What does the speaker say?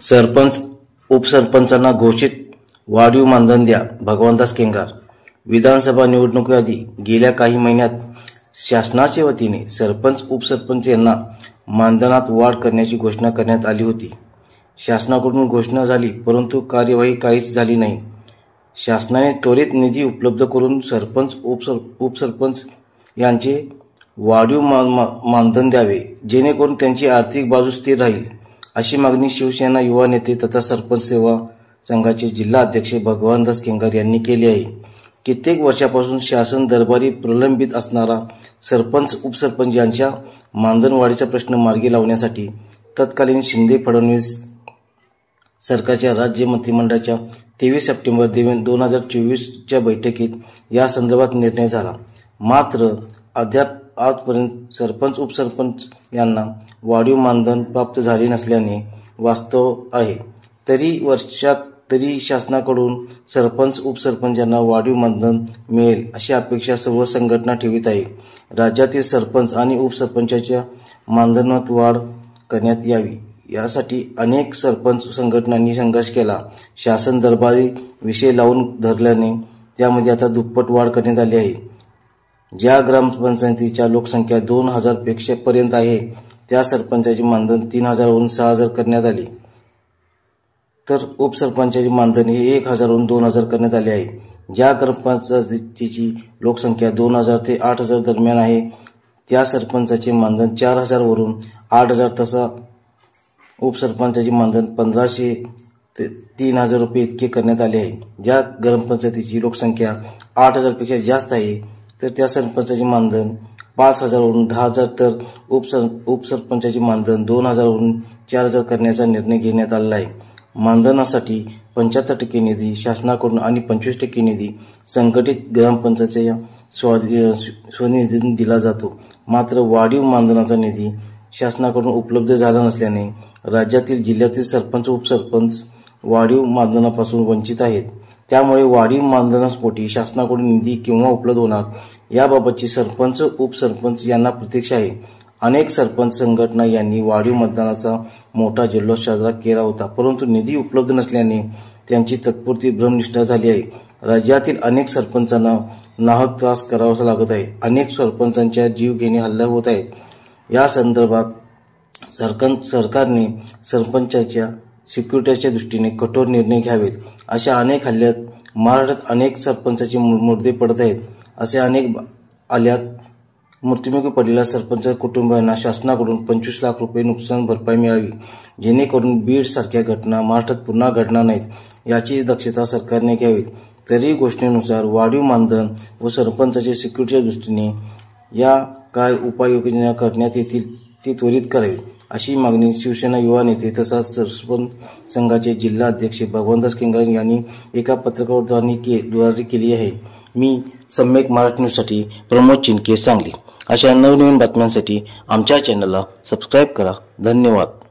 सरपंच उपसरपंचांना घोषित वाढीव मानधन द्या, भगवानदास केंगार। विधानसभा निवडणुकीआधी गेल्या काही महिन्यात शासनाच्या वतीने सरपंच उपसरपंच यांना मानधनात वाढ करण्याची घोषणा करण्यात आली होती। शासनाकडून घोषणा झाली, परंतु कार्यवाही काहीच झाली नाही। शासनाने त्वरित निधी उपलब्ध करून सरपंच उपसरपंच यांचे वाढीव मानधन द्यावे, जेणेकरून त्यांची आर्थिक बाजू स्थिर राहील, अशी मागणी शिवसेना युवा नेते तथा सरपंच सेवा संघाचे जिल्हा अध्यक्ष भगवानदास केंगार यांनी केली आहे। कित्येक वर्षापासून शासन दरबारी प्रलंबित असणारा सरपंच उपसरपंच यांच्या मानधन वाढीचा प्रश्न मार्गी लावण्यासाठी तत्कालीन शिंदे फडणवीस सरकारच्या राज्य मंत्रिमंडळाच्या 23 सप्टेंबर 2024च्या बैठकीत या संदर्भात निर्णय झाला। मात्र अद्याप आजपर्यंत सरपंच उपसरपंच यांना वाढीव मानधन प्राप्त झाले नसल्याने वास्तव आहे। तरी शासनाकडून सरपंच उपसरपंच यांना वाढीव मानधन मिळेल अशी अपेक्षा सर्व संघटना ठेवीत आहे। राज्यातील सरपंच आणि उपसरपंचाच्या मानधनात वाढ करण्यात यावी यासाठी अनेक सरपंच संघटनांनी संघर्ष केला। शासन दरबारी विषय लावून धरल्याने त्यामध्ये आता दुप्पट वाढ करण्यात आली आहे। ज्या ग्रामपंचायतीच्या लोकसंख्या 2000 पेक्षा पर्यंत आहे त्या सरपंचाचे मानधन 3000 वरून 6000 करण्यात आले, तर उपसरपंचाचे मानधन हे 1000 वरून 2000 करण्यात आले आहे। ज्या ग्रामपंचायतीची लोकसंख्या 2000 ते 8000 दरम्यान आहे त्या सरपंचाचे मानधन 4000 वरून 8000, तसा उपसरपंचाचे मानधन 1500 ते 3000 रुपये इतके करण्यात आले आहे। ज्या ग्रामपंचायतीची लोकसंख्या 8000 पेक्षा जास्त आहे तर त्या सरपंचाचे मानधन 5000 वरून 10000, तर उपसरपंचाचे मानधन 2000 वरून 4000 करण्याचा निर्णय घेण्यात आला आहे। मानधनासाठी 75% निधी शासनाकडून आणि 25% निधी संघटित ग्रामपंचायतीच्या स्वनिधीतून दिला जातो। मात्र वाढीव मानधनाचा निधी शासनाकडून उपलब्ध झाला नसल्याने राज्यातील जिल्ह्यातील सरपंच उपसरपंच वाढीव मानधनापासून वंचित आहेत। त्यामुळे वाढीव मानधनापोटी शासनाकडून निधी केव्हा उपलब्ध होणार याबाबतची सरपंच उपसरपंच यांना प्रतीक्षा आहे। अनेक सरपंच संघटना यांनी वाढीव मतदानाचा मोठा जल्लोष साजरा केला होता, परंतु निधी उपलब्ध नसल्याने त्यांची तात्पुरती भ्रमनिष्ठा झाली आहे। राज्यातील अनेक सरपंचांना नाहक त्रास करावा लागत आहे। अनेक सरपंचांच्या जीवघेणी हल्ला होत आहेत। या संदर्भात सरकारने सरपंचाच्या सिक्युरिटीच्या दृष्टीने कठोर निर्णय घ्यावेत। अशा अनेक हल्ल्यात महाराष्ट्रात अनेक सरपंचाचे मुर्दे पडत आहेत। असे अनेक हल्ल्यात मृत्युमुखी पडलेल्या सरपंच कुटुंबांना शासनाकडून 25 लाख रुपये नुकसान भरपाई मिळावी, जेणेकरून बीड सारख्या घटना महाराष्ट्रात पुन्हा घडणार नाहीत याची दक्षता सरकारने घ्यावी। तरी घोषणेनुसार वाढीव मानधन व सरपंचाच्या सिक्युरिटीच्या दृष्टीने या काय उपाययोजना करण्यात येतील ते त्वरित करावे, अशी मागणी शिवसेना युवा नेते तसेच सरपंच संघाचे जिल्हा अध्यक्ष भगवानदास केंगार यांनी एका पत्रकाद्वारे केली आहे। मी सम्यक मराठी न्यूजसाठी प्रमोद चिनके, सांगली। अशा नवनवीन बातम्यांसाठी आमच्या चॅनलला सबस्क्राईब करा। धन्यवाद।